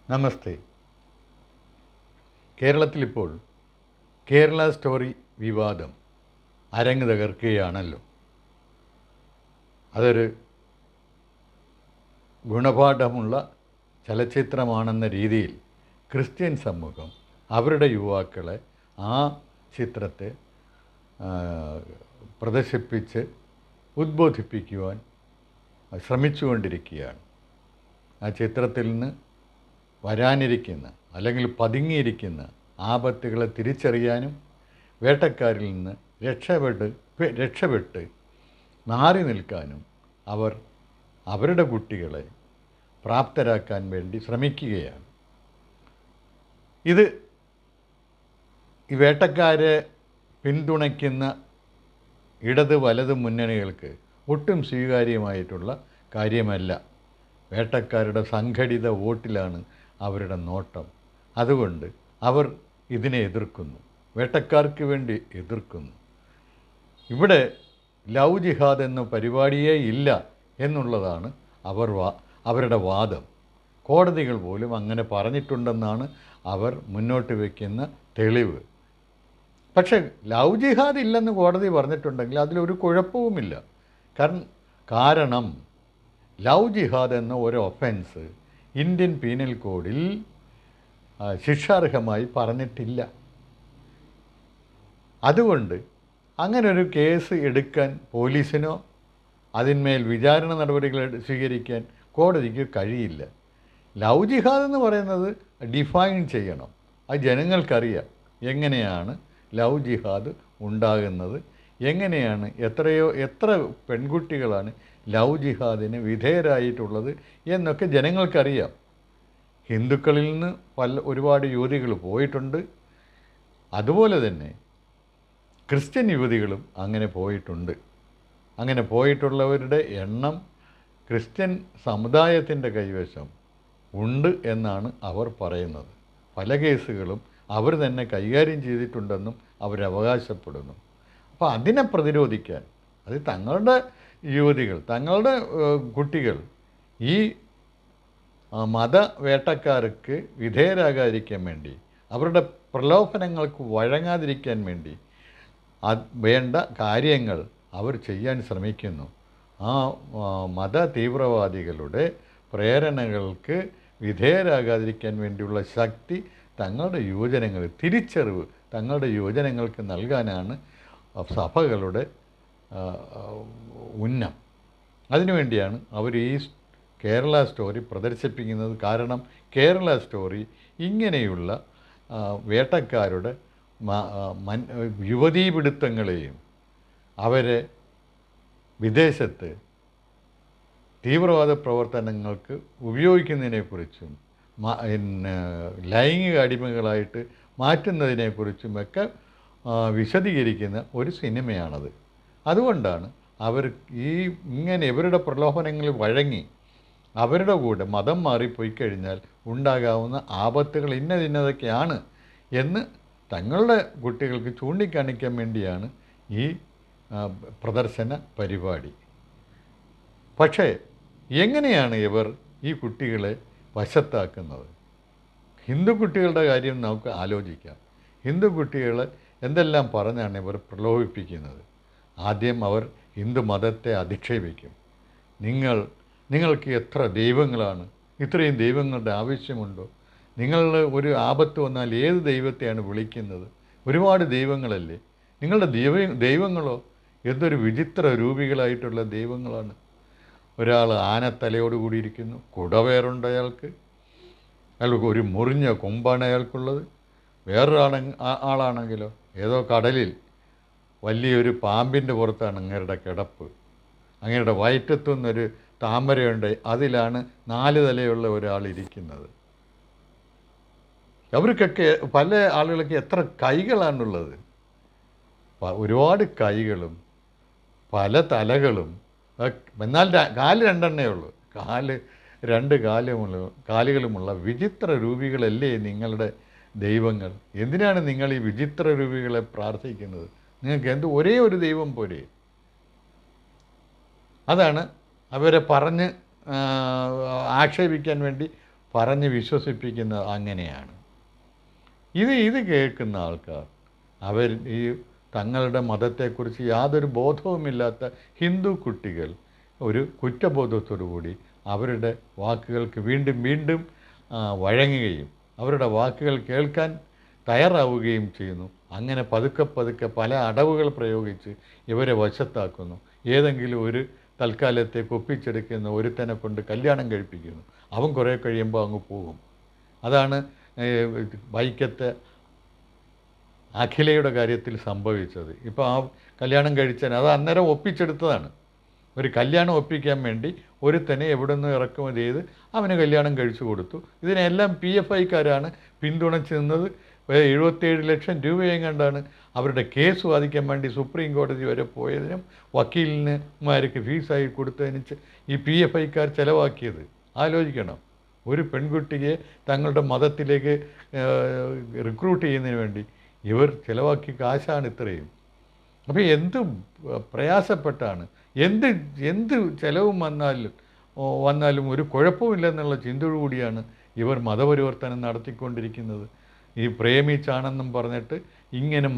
നമസ്തേ. കേരളത്തിലിപ്പോൾ Kerala story വിവാദം അരങ്ങ് തകർക്കുകയാണല്ലോ. അതൊരു ഗുണപാഠമുള്ള ചലച്ചിത്രമാണെന്ന രീതിയിൽ ക്രിസ്ത്യൻ സമൂഹം അവരുടെ യുവാക്കളെ ആ ചിത്രത്തെ പ്രദർശിപ്പിച്ച് ഉദ്ബോധിപ്പിക്കുവാൻ ശ്രമിച്ചുകൊണ്ടിരിക്കുകയാണ്. ആ ചിത്രത്തിൽ നിന്ന് വരാനിരിക്കുന്ന അല്ലെങ്കിൽ പതുങ്ങിയിരിക്കുന്ന ആപത്തുകളെ തിരിച്ചറിയാനും വേട്ടക്കാരിൽ നിന്ന് രക്ഷപ്പെട്ട് മാറി നിൽക്കാനും അവർ അവരുടെ കുട്ടികളെ പ്രാപ്തരാക്കാൻ വേണ്ടി ശ്രമിക്കുകയാണ്. ഇത് ഈ വേട്ടക്കാരെ പിന്തുണയ്ക്കുന്ന ഇടത് വലത് മുന്നണികൾക്ക് ഒട്ടും സ്വീകാര്യമായിട്ടുള്ള കാര്യമല്ല. വേട്ടക്കാരുടെ സംഘടിത വോട്ടിലാണ് അവരുടെ നോട്ടം. അതുകൊണ്ട് അവർ ഇതിനെ എതിർക്കുന്നു, വേട്ടക്കാർക്ക് വേണ്ടി എതിർക്കുന്നു. ഇവിടെ ലവ് ജിഹാദ് എന്ന പരിപാടിയേ ഇല്ല എന്നുള്ളതാണ് അവരുടെ വാദം. കോടതികൾ പോലും അങ്ങനെ പറഞ്ഞിട്ടുണ്ടെന്നാണ് അവർ മുന്നോട്ട് വയ്ക്കുന്ന തെളിവ്. പക്ഷേ ലവ് ജിഹാദ് ഇല്ലെന്ന് കോടതി പറഞ്ഞിട്ടുണ്ടെങ്കിൽ അതിലൊരു കുഴപ്പവുമില്ല. കാരണം ലവ് ജിഹാദ് എന്ന ഒരു ഒഫൻസ് ഇന്ത്യൻ പീനൽ കോഡിൽ ശിക്ഷാർഹമായി പറഞ്ഞിട്ടില്ല. അതുകൊണ്ട് അങ്ങനൊരു കേസ് എടുക്കാൻ പോലീസിനോ അതിന്മേൽ വിചാരണ നടപടികൾ സ്വീകരിക്കാൻ കോടതിക്ക് കഴിയില്ല. ലവ് ജിഹാദ് എന്ന് പറയുന്നത് ഡിഫൈൻ ചെയ്യണം. അത് ജനങ്ങൾക്കറിയാം എങ്ങനെയാണ് ലവ് ജിഹാദ് ഉണ്ടാകുന്നത്, എങ്ങനെയാണ് എത്ര പെൺകുട്ടികളാണ് ലവ് ജിഹാദിന് വിധേയരായിട്ടുള്ളത് എന്നൊക്കെ ജനങ്ങൾക്കറിയാം. ഹിന്ദുക്കളിൽ നിന്ന് ഒരുപാട് യുവതികൾ പോയിട്ടുണ്ട്. അതുപോലെ തന്നെ ക്രിസ്ത്യൻ യുവതികളും അങ്ങനെ പോയിട്ടുണ്ട്. അങ്ങനെ പോയിട്ടുള്ളവരുടെ എണ്ണം ക്രിസ്ത്യൻ സമുദായത്തിൻ്റെ കൈവശം ഉണ്ട് എന്നാണ് അവർ പറയുന്നത്. പല കേസുകളും അവർ തന്നെ കൈകാര്യം ചെയ്തിട്ടുണ്ടെന്നും അവരവകാശപ്പെടുന്നു. അപ്പോൾ അതിനെ പ്രതിരോധിക്കാൻ, അത് തങ്ങളുടെ യുവതികൾ, തങ്ങളുടെ കുട്ടികൾ ഈ മതവേട്ടക്കാർക്ക് വിധേയരാകാതിരിക്കാൻ വേണ്ടി, അവരുടെ പ്രലോഭനങ്ങൾക്ക് വഴങ്ങാതിരിക്കാൻ വേണ്ടി വേണ്ട കാര്യങ്ങൾ അവർ ചെയ്യാൻ ശ്രമിക്കുന്നു. ആ മത തീവ്രവാദികളുടെ പ്രേരണകൾക്ക് വിധേയരാകാതിരിക്കാൻ വേണ്ടിയുള്ള ശക്തി തങ്ങളുടെ തിരിച്ചറിവ് തങ്ങളുടെ യുവജനങ്ങൾക്ക് നൽകാനാണ് സഭകളുടെ ഉന്നം. അതിനുവേണ്ടിയാണ് അവർ ഈ കേരള സ്റ്റോറി പ്രദർശിപ്പിക്കുന്നത്. കാരണം കേരള സ്റ്റോറി ഇങ്ങനെയുള്ള വേട്ടക്കാരുടെ യുവതീപിടുത്തങ്ങളെയും അവരെ വിദേശത്ത് തീവ്രവാദ പ്രവർത്തനങ്ങൾക്ക് ഉപയോഗിക്കുന്നതിനെക്കുറിച്ചും ലൈംഗിക അടിമകളായിട്ട് മാറ്റുന്നതിനെക്കുറിച്ചുമൊക്കെ വിശദീകരിക്കുന്ന ഒരു സിനിമയാണത്. അതുകൊണ്ടാണ് അവർ ഇവരുടെ പ്രലോഭനങ്ങളിൽ വഴങ്ങി അവരുടെ കൂടെ മതം മാറിപ്പോയി കഴിഞ്ഞാൽ ഉണ്ടാകാവുന്ന ആപത്തുകൾ ഇന്നതൊക്കെയാണ് എന്ന് തങ്ങളുടെ കുട്ടികൾക്ക് ചൂണ്ടിക്കാണിക്കാൻ വേണ്ടിയാണ് ഈ പ്രദർശന പരിപാടി. പക്ഷേ എങ്ങനെയാണ് ഇവർ ഈ കുട്ടികളെ വശത്താക്കുന്നത്? ഹിന്ദു കുട്ടികളുടെ കാര്യം നമുക്ക് ആലോചിക്കാം. ഹിന്ദു കുട്ടികളെ എന്തെല്ലാം പറഞ്ഞാണ് ഇവർ പ്രലോഭിപ്പിക്കുന്നത്? ആദ്യം അവർ ഹിന്ദു മതത്തെ അധിക്ഷേപിക്കും. നിങ്ങൾക്ക് എത്ര ദൈവങ്ങളാണ്? ഇത്രയും ദൈവങ്ങളുടെ ആവശ്യമുണ്ടോ? നിങ്ങളുടെ ഒരു ആപത്ത് വന്നാൽ ഏത് ദൈവത്തെയാണ് വിളിക്കുന്നത്? ഒരുപാട് ദൈവങ്ങളല്ലേ? നിങ്ങളുടെ ദൈവങ്ങളോ എന്തൊരു വിചിത്ര രൂപികളായിട്ടുള്ള ദൈവങ്ങളാണ്. ഒരാൾ ആനത്തലയോട് കൂടിയിരിക്കുന്നു, കുടവേറുണ്ട് അയാൾക്ക് ഒരു മുറിഞ്ഞ കൊമ്പാണ് അയാൾക്കുള്ളത്. ആളാണെങ്കിലോ ഏതോ കടലിൽ വലിയൊരു പാമ്പിൻ്റെ പുറത്താണ് അങ്ങേരുടെ കിടപ്പ്. അങ്ങേരുടെ വയറ്റത്തുനിന്നൊരു താമരയുണ്ട്, അതിലാണ് 4 തലയുള്ള ഒരാളിരിക്കുന്നത്. അവർക്കൊക്കെ പല ആളുകൾക്ക് എത്ര കൈകളാണുള്ളത്? ഒരുപാട് കൈകളും പല തലകളും. എന്നാൽ കാല് 2 ഉള്ളൂ. 2 കാലുകളുമുള്ള വിചിത്ര രൂപികളല്ലേ നിങ്ങളുടെ ദൈവങ്ങൾ? എന്തിനാണ് നിങ്ങൾ ഈ വിചിത്ര രൂപികളെ പ്രാർത്ഥിക്കുന്നത്? നിങ്ങൾക്ക് ഒരേ ഒരു ദൈവം പോരെ? അതാണ് അവരെ പറഞ്ഞ് ആക്ഷേപിക്കാൻ വേണ്ടി പറഞ്ഞ് വിശ്വസിപ്പിക്കുന്നത് അങ്ങനെയാണ്. ഇത് കേൾക്കുന്ന ആൾക്കാർ അവർ ഈ തങ്ങളുടെ മതത്തെക്കുറിച്ച് യാതൊരു ബോധവുമില്ലാത്ത ഹിന്ദു കുട്ടികൾ ഒരു കുറ്റബോധത്തോടു കൂടി അവരുടെ വാക്കുകൾക്ക് വീണ്ടും വീണ്ടും വഴങ്ങുകയും അവരുടെ വാക്കുകൾ കേൾക്കാൻ തയ്യാറാവുകയും ചെയ്യുന്നു. അങ്ങനെ പതുക്കെ പതുക്കെ പല അടവുകൾ പ്രയോഗിച്ച് ഇവരെ വശത്താക്കുന്നു. ഏതെങ്കിലും ഒരു തൽക്കാലത്തേക്ക് ഒപ്പിച്ചെടുക്കുന്ന ഒരുത്തനെ കൊണ്ട് കല്യാണം കഴിപ്പിക്കുന്നു. അവൻ കുറേ കഴിയുമ്പോൾ അങ്ങ് പോകും. അതാണ് വൈക്കത്തെ അഖിലയുടെ കാര്യത്തിൽ സംഭവിച്ചത്. ഇപ്പോൾ ആ കല്യാണം കഴിച്ചാൽ അത് അന്നേരം ഒപ്പിച്ചെടുത്തതാണ്. ഒരു കല്യാണം ഒപ്പിക്കാൻ വേണ്ടി ഒരുത്തനെ എവിടെ നിന്ന് ഇറക്കുമതി ചെയ്ത് അവന് കല്യാണം കഴിച്ചു കൊടുത്തു. ഇതിനെല്ലാം PFIക്കാരാണ് പിന്തുണച്ച് നിന്നത്. 77 ലക്ഷം രൂപയും കണ്ടാണ് അവരുടെ കേസ് വാദിക്കാൻ വേണ്ടി സുപ്രീം കോടതി വരെ പോയതിനും വക്കീലിന്മാർക്ക് ഫീസായി കൊടുത്തതിന് ഈ PFIക്കാർ ചിലവാക്കിയത് ആലോചിക്കണം. ഒരു പെൺകുട്ടിയെ തങ്ങളുടെ മതത്തിലേക്ക് റിക്രൂട്ട് ചെയ്യുന്നതിന് വേണ്ടി ഇവർ ചിലവാക്കിയ കാശാണ് ഇത്രയും. അപ്പോൾ എന്ത് പ്രയാസപ്പെട്ടാണ്, എന്ത് ചിലവും വന്നാലും ഒരു കുഴപ്പമില്ലെന്നുള്ള ചിന്തയോടുകൂടിയാണ് ഇവർ മതപരിവർത്തനം നടത്തിക്കൊണ്ടിരിക്കുന്നത്. ഈ പ്രേമിച്ചാണെന്നും പറഞ്ഞിട്ട് ഇങ്ങനെ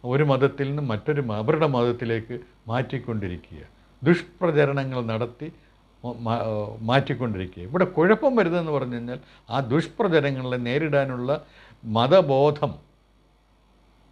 ഒരു മതത്തിൽ നിന്ന് അവരുടെ മതത്തിലേക്ക് മാറ്റിക്കൊണ്ടിരിക്കുക, ദുഷ്പ്രചരണങ്ങൾ നടത്തി മാറ്റിക്കൊണ്ടിരിക്കുക. ഇവിടെ കുഴപ്പം വരുന്നതെന്ന് പറഞ്ഞു കഴിഞ്ഞാൽ ആ ദുഷ്പ്രചരണങ്ങളെ നേരിടാനുള്ള മതബോധം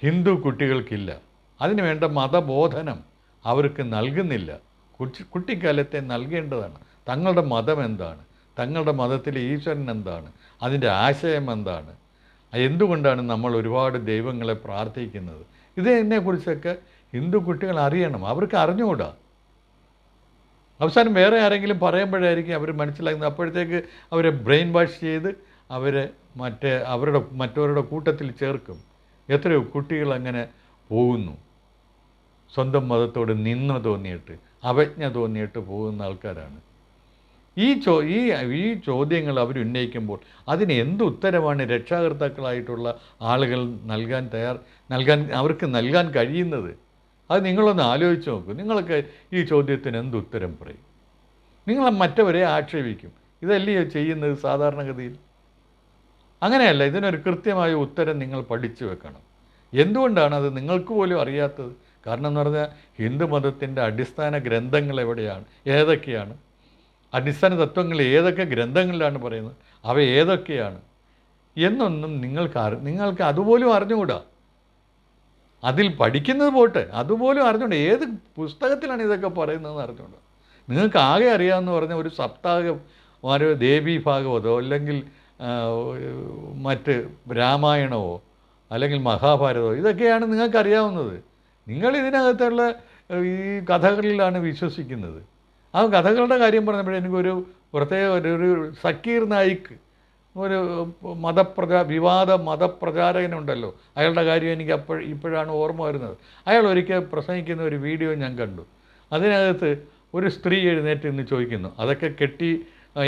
ഹിന്ദു കുട്ടികൾക്കില്ല. അതിനു വേണ്ട മതബോധനം അവർക്ക് നൽകുന്നില്ല. കുട്ടിക്കാലത്തെ നൽകേണ്ടതാണ്. തങ്ങളുടെ മതം എന്താണ്, തങ്ങളുടെ മതത്തിലെ ഈശ്വരൻ എന്താണ്, അതിൻ്റെ ആശയം എന്താണ്, എന്തുകൊണ്ടാണ് നമ്മൾ ഒരുപാട് ദൈവങ്ങളെ പ്രാർത്ഥിക്കുന്നത്, ഇതിനെക്കുറിച്ചൊക്കെ ഹിന്ദു കുട്ടികൾ അറിയണം. അവർക്ക് അറിഞ്ഞുകൂടാ. അവസാനം വേറെ ആരെങ്കിലും പറയുമ്പോഴായിരിക്കും അവർ മനസ്സിലാക്കുന്നത്. അപ്പോഴത്തേക്ക് അവരെ ബ്രെയിൻ വാഷ് ചെയ്ത് അവരെ മറ്റവരുടെ കൂട്ടത്തിൽ ചേർക്കും. എത്രയോ കുട്ടികൾ അങ്ങനെ പോകുന്നു. സ്വന്തം മതത്തോട് നിന്ന തോന്നിയിട്ട്, അവജ്ഞ തോന്നിയിട്ട് പോകുന്ന ആൾക്കാരാണ്. ഈ ചോദ്യങ്ങൾ അവരുന്നയിക്കുമ്പോൾ അതിന് എന്ത് ഉത്തരമാണ് രക്ഷാകർത്താക്കളായിട്ടുള്ള ആളുകൾ അവർക്ക് നൽകാൻ കഴിയുന്നത്? അത് നിങ്ങളൊന്ന് ആലോചിച്ച് നോക്കൂ. നിങ്ങൾക്ക് ഈ ചോദ്യത്തിന് എന്ത് ഉത്തരം പറയും? നിങ്ങൾ മറ്റവരെ ആക്ഷേപിക്കും. ഇതല്ലേ ചെയ്യുന്നത് സാധാരണഗതിയിൽ? അങ്ങനെയല്ല. ഇതിനൊരു കൃത്യമായ ഉത്തരം നിങ്ങൾ പഠിച്ചു വെക്കണം. എന്തുകൊണ്ടാണ് അത് നിങ്ങൾക്ക് പോലും അറിയാത്തത്? കാരണം എന്ന് പറഞ്ഞാൽ ഹിന്ദു മതത്തിൻ്റെ അടിസ്ഥാന ഗ്രന്ഥങ്ങൾ എവിടെയാണ്, ഏതൊക്കെയാണ്, അടിസ്ഥാന തത്വങ്ങൾ ഏതൊക്കെ ഗ്രന്ഥങ്ങളിലാണ് പറയുന്നത്, അവ ഏതൊക്കെയാണ് എന്നൊന്നും നിങ്ങൾക്ക് അതുപോലും അറിഞ്ഞുകൂടാ. അതിൽ പഠിക്കുന്നത് പോട്ടെ, അതുപോലും അറിഞ്ഞുകൂടാ. ഏത് പുസ്തകത്തിലാണ് ഇതൊക്കെ പറയുന്നതെന്ന് അറിഞ്ഞുകൂടാ. നിങ്ങൾക്ക് ആകെ അറിയാമെന്ന് പറഞ്ഞാൽ ഒരു സപ്താഹം ദേവീ ഭാഗവതോ അല്ലെങ്കിൽ മറ്റ് രാമായണമോ അല്ലെങ്കിൽ മഹാഭാരതമോ ഇതൊക്കെയാണ് നിങ്ങൾക്കറിയാവുന്നത്. നിങ്ങൾ ഇതിനകത്തുള്ള ഈ കഥകളിലാണ് വിശ്വസിക്കുന്നത്. ആ കഥകളുടെ കാര്യം പറഞ്ഞപ്പോൾ എനിക്കൊരു പ്രത്യേക ഒരു സക്കീർ നായിക്ക്, ഒരു വിവാദ മതപ്രചാരകനുണ്ടല്ലോ, അയാളുടെ കാര്യം എനിക്ക് ഇപ്പോഴാണ് ഓർമ്മ വരുന്നത്. അയാൾ ഒരിക്കൽ പ്രസംഗിക്കുന്ന ഒരു വീഡിയോ ഞാൻ കണ്ടു. അതിനകത്ത് ഒരു സ്ത്രീ എഴുന്നേറ്റ് നിന്ന് ചോദിക്കുന്നു, അതൊക്കെ കെട്ടി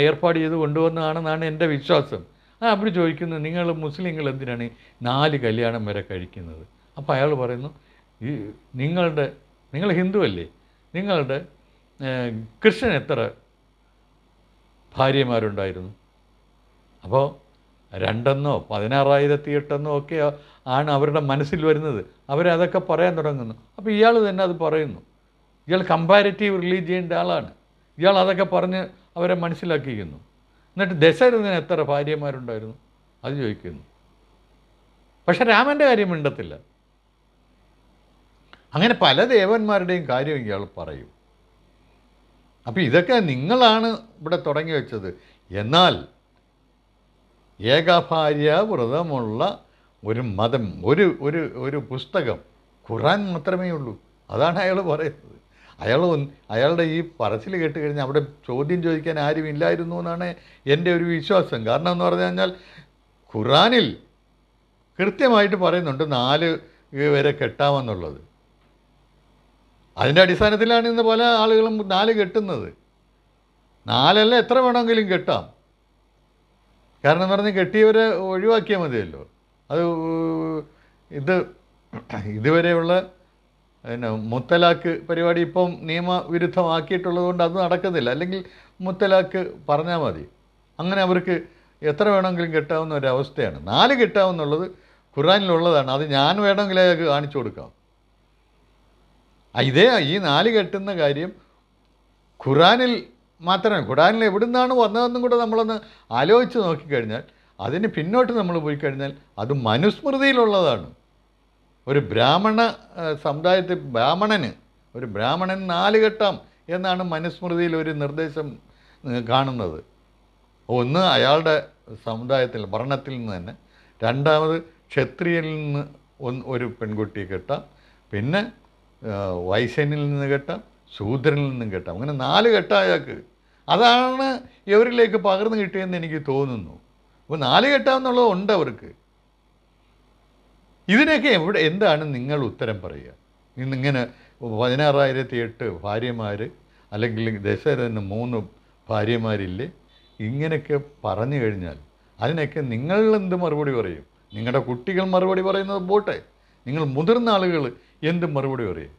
ഏർപ്പാട് ചെയ്ത് കൊണ്ടുവന്നതാണെന്നാണ് എൻ്റെ വിശ്വാസം. അവർ ചോദിക്കുന്നു, നിങ്ങൾ മുസ്ലിങ്ങൾ എന്തിനാണ് 4 കല്യാണം വരെ കഴിക്കുന്നത്? അപ്പോൾ അയാൾ പറയുന്നു, നിങ്ങൾ ഹിന്ദു അല്ലേ, നിങ്ങളുടെ കൃഷ്ണൻ എത്ര ഭാര്യമാരുണ്ടായിരുന്നു? അപ്പോൾ 2 16,008 ഒക്കെ ആണ് അവരുടെ മനസ്സിൽ വരുന്നത്. അവരതൊക്കെ പറയാൻ തുടങ്ങുന്നു. അപ്പോൾ ഇയാൾ തന്നെ അത് പറയുന്നു. ഇയാൾ കമ്പാരിറ്റീവ് റിലീജിയൻ്റെ ആളാണ്. ഇയാൾ അതൊക്കെ പറഞ്ഞ് അവരെ മനസ്സിലാക്കിക്കുന്നു. എന്നിട്ട് ദശരഥന് എത്ര ഭാര്യമാരുണ്ടായിരുന്നു അത് ചോദിക്കുന്നു. പക്ഷെ രാമൻ്റെ കാര്യം മിണ്ടത്തില്ല. അങ്ങനെ പല ദേവന്മാരുടെയും കാര്യം ഇയാൾ പറയും. അപ്പോൾ ഇതൊക്കെ നിങ്ങളാണ് ഇവിടെ തുടങ്ങി വെച്ചത്. എന്നാൽ ഏകഭാര്യ വ്രതമുള്ള ഒരു മതം, ഒരു പുസ്തകം ഖുർആൻ മാത്രമേ ഉള്ളൂ. അതാണ് അയാൾ പറയുന്നത്. അയാളുടെ ഈ പറച്ചിൽ കേട്ട് കഴിഞ്ഞാൽ അവിടെ ചോദ്യം ചോദിക്കാൻ ആരും ഇല്ലായിരുന്നു എന്നാണ് എൻ്റെ ഒരു വിശ്വാസം. കാരണം എന്ന് പറഞ്ഞു കഴിഞ്ഞാൽ ഖുർആനിൽ കൃത്യമായിട്ട് പറയുന്നുണ്ട് 4 വരെ കെട്ടാമെന്നുള്ളത്. അതിൻ്റെ അടിസ്ഥാനത്തിലാണ് ഇന്ന് പല ആളുകളും 4 കെട്ടുന്നത്. 4 അല്ല, എത്ര വേണമെങ്കിലും കെട്ടാം. കാരണം എന്ന് പറഞ്ഞാൽ കെട്ടിയവരെ ഒഴിവാക്കിയാൽ മതിയല്ലോ. അത് ഇതുവരെയുള്ള മുത്തലാഖ് പരിപാടി ഇപ്പം നിയമവിരുദ്ധമാക്കിയിട്ടുള്ളത് കൊണ്ട് അത് നടക്കുന്നില്ല. അല്ലെങ്കിൽ മുത്തലാഖ് പറഞ്ഞാൽ മതി. അങ്ങനെ അവർക്ക് എത്ര വേണമെങ്കിലും കെട്ടാവുന്ന ഒരവസ്ഥയാണ്. 4 കെട്ടാവുന്നുള്ളത് ഖുറാനിലുള്ളതാണ്. അത് ഞാൻ വേണമെങ്കിൽ അയാൾക്ക് കാണിച്ചു കൊടുക്കാം. ഈ 4 കെട്ടുന്ന കാര്യം ഖുറാനിൽ മാത്രമേ, ഖുറാനിൽ എവിടുന്നാണ് വന്നതെന്നും കൂടെ നമ്മളൊന്ന് ആലോചിച്ച് നോക്കിക്കഴിഞ്ഞാൽ, അതിന് പിന്നോട്ട് നമ്മൾ പോയി കഴിഞ്ഞാൽ അത് മനുസ്മൃതിയിലുള്ളതാണ്. ഒരു ബ്രാഹ്മണ സമുദായത്തിൽ ഒരു ബ്രാഹ്മണൻ 4 കെട്ടാം എന്നാണ് മനുസ്മൃതിയിൽ ഒരു നിർദ്ദേശം കാണുന്നത്. ഒന്ന് അയാളുടെ സമുദായത്തിൽ ഭരണത്തിൽ നിന്ന് തന്നെ, രണ്ടാമത് ക്ഷത്രിയനിൽ നിന്ന് ഒരു പെൺകുട്ടിയെ കെട്ടാം, പിന്നെ വൈശ്യനിൽ നിന്ന് കെട്ടാം, ശൂദ്രനിൽ നിന്നും കെട്ടാം. അങ്ങനെ 4 കെട്ടാം അയാൾക്ക്. അതാണ് ഇവരിലേക്ക് പകർന്നു കിട്ടിയെന്ന് എനിക്ക് തോന്നുന്നു. അപ്പോൾ 4 കെട്ടാമെന്നുള്ളത് ഉണ്ട് അവർക്ക്. ഇതിനൊക്കെ എന്താണ് നിങ്ങൾ ഉത്തരം പറയുക? ഇന്നിങ്ങനെ 16,008 ഭാര്യമാർ, അല്ലെങ്കിൽ ദശരഥന് 3 ഭാര്യമാരില്ലേ, ഇങ്ങനെയൊക്കെ പറഞ്ഞു കഴിഞ്ഞാൽ അതിനൊക്കെ നിങ്ങൾ എന്ത് മറുപടി പറയും? നിങ്ങളുടെ കുട്ടികൾ മറുപടി പറയുന്നത് പോട്ടെ, നിങ്ങൾ മുതിർന്ന ആളുകൾ എന്ത് മറുപടി പറയും?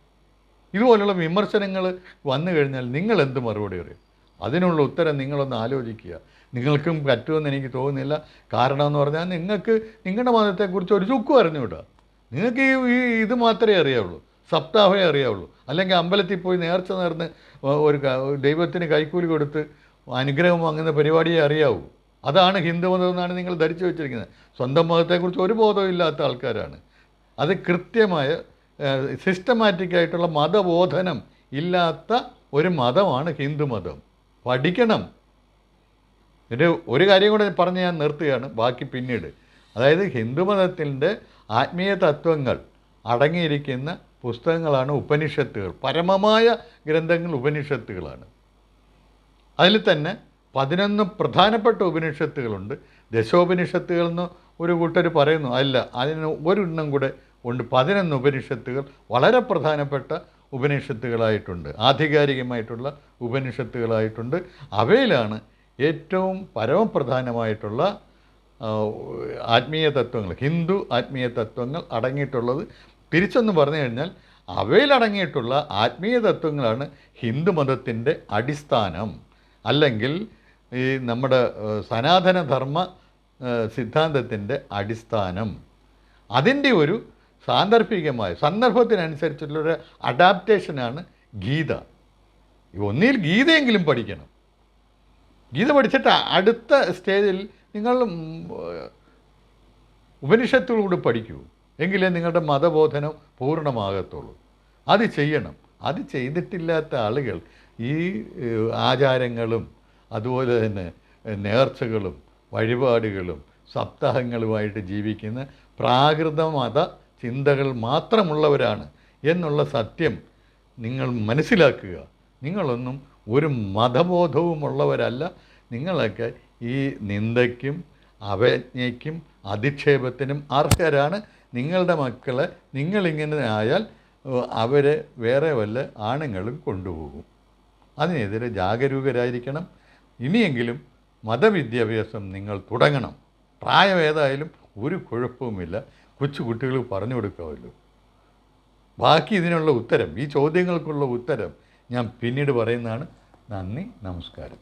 ഇതുപോലുള്ള വിമർശനങ്ങൾ വന്നു കഴിഞ്ഞാൽ നിങ്ങൾ എന്ത് മറുപടി പറയും? അതിനുള്ള ഉത്തരം നിങ്ങളൊന്ന് ആലോചിക്കുക. നിങ്ങൾക്കും പറ്റുമെന്ന് എനിക്ക് തോന്നുന്നില്ല. കാരണം എന്ന് പറഞ്ഞാൽ നിങ്ങൾക്ക് നിങ്ങളുടെ മതത്തെക്കുറിച്ച് ഒരു ചുക്കും അറിഞ്ഞുകൂടാ. നിങ്ങൾക്ക് ഇത് മാത്രമേ അറിയാവുള്ളൂ, സപ്താഹമേ അറിയാവുള്ളൂ. അല്ലെങ്കിൽ അമ്പലത്തിൽ പോയി നേർച്ച നേർന്ന് ഒരു ദൈവത്തിന് കൈക്കൂലി കൊടുത്ത് അനുഗ്രഹം വാങ്ങുന്ന പരിപാടിയെ അറിയാവൂ. അതാണ് ഹിന്ദുമതം എന്നാണ് നിങ്ങൾ ധരിച്ചു വെച്ചിരിക്കുന്നത്. സ്വന്തം മതത്തെക്കുറിച്ച് ഒരു ബോധവും ഇല്ലാത്ത ആൾക്കാരാണ്. അത് കൃത്യമായ സിസ്റ്റമാറ്റിക്കായിട്ടുള്ള മതബോധനം ഇല്ലാത്ത ഒരു മതമാണ് ഹിന്ദുമതം. പഠിക്കണം. ഒരു കാര്യം കൂടെ പറഞ്ഞ് ഞാൻ നിർത്തുകയാണ്, ബാക്കി പിന്നീട്. അതായത് ഹിന്ദുമതത്തിൻ്റെ ആത്മീയ തത്വങ്ങൾ അടങ്ങിയിരിക്കുന്ന പുസ്തകങ്ങളാണ് ഉപനിഷത്തുകൾ. പരമമായ ഗ്രന്ഥങ്ങൾ ഉപനിഷത്തുകളാണ്. അതിൽ തന്നെ 11 പ്രധാനപ്പെട്ട ഉപനിഷത്തുകളുണ്ട്. ദശോപനിഷത്തുകളെന്ന് ഒരു കൂട്ടർ പറയുന്നു. അല്ല, അതിന് ഒരെണ്ണം കൂടെ ഉണ്ട്. 11 ഉപനിഷത്തുകൾ വളരെ പ്രധാനപ്പെട്ട ഉപനിഷത്തുകളായിട്ടുണ്ട്, ആധികാരികമായിട്ടുള്ള ഉപനിഷത്തുകളായിട്ടുണ്ട്. അവയിലാണ് ഏറ്റവും പരമപ്രധാനമായിട്ടുള്ള ആത്മീയ തത്വങ്ങൾ, ഹിന്ദു ആത്മീയ തത്വങ്ങൾ അടങ്ങിയിട്ടുള്ളത്. തിരിച്ചൊന്ന് പറഞ്ഞു കഴിഞ്ഞാൽ അവയിലടങ്ങിയിട്ടുള്ള ആത്മീയ തത്വങ്ങളാണ് ഹിന്ദുമതത്തിൻ്റെ അടിസ്ഥാനം, അല്ലെങ്കിൽ ഈ നമ്മുടെ സനാതനധർമ്മ സിദ്ധാന്തത്തിൻ്റെ അടിസ്ഥാനം. അതിൻ്റെ ഒരു സന്ദർഭത്തിനനുസരിച്ചുള്ളൊരു അഡാപ്റ്റേഷനാണ് ഗീത. ഒന്നിൽ ഗീതയെങ്കിലും പഠിക്കണം. ഗീത പഠിച്ചിട്ട് അടുത്ത സ്റ്റേജിൽ നിങ്ങൾ ഉപനിഷത്തുകൂടി പഠിക്കൂ. എങ്കിലേ നിങ്ങളുടെ മതബോധനം പൂർണ്ണമാകത്തുള്ളൂ. അത് ചെയ്യണം. അത് ചെയ്തിട്ടില്ലാത്ത ആളുകൾ ഈ ആചാരങ്ങളും അതുപോലെ തന്നെ നേർച്ചകളും വഴിപാടുകളും സപ്താഹങ്ങളുമായിട്ട് ജീവിക്കുന്ന പ്രാകൃത മത ചിന്തകൾ മാത്രമുള്ളവരാണ് എന്നുള്ള സത്യം നിങ്ങൾ മനസ്സിലാക്കുക. നിങ്ങളൊന്നും ഒരു മതബോധവുമുള്ളവരല്ല. നിങ്ങളൊക്കെ ഈ നിന്ദയ്ക്കും അവജ്ഞയ്ക്കും അധിക്ഷേപത്തിനും അർഹരാണ്. നിങ്ങളുടെ മക്കളെ നിങ്ങളിങ്ങനെ ആയാൽ അവരെ വേറെ വല്ല ആണുങ്ങളും കൊണ്ടുപോകും. അതിനെതിരെ ജാഗരൂകരായിരിക്കണം. ഇനിയെങ്കിലും മതവിദ്യാഭ്യാസം നിങ്ങൾ തുടങ്ങണം. പ്രായം ഏതായാലും ഒരു കുഴപ്പവുമില്ല, കൊച്ചു കുട്ടികൾക്ക് പറഞ്ഞു കൊടുക്കാമല്ലോ. ബാക്കി ഇതിനുള്ള ഉത്തരം, ഈ ചോദ്യങ്ങൾക്കുള്ള ഉത്തരം ഞാൻ പിന്നീട് പറയുന്നതാണ്. നന്ദി, നമസ്കാരം.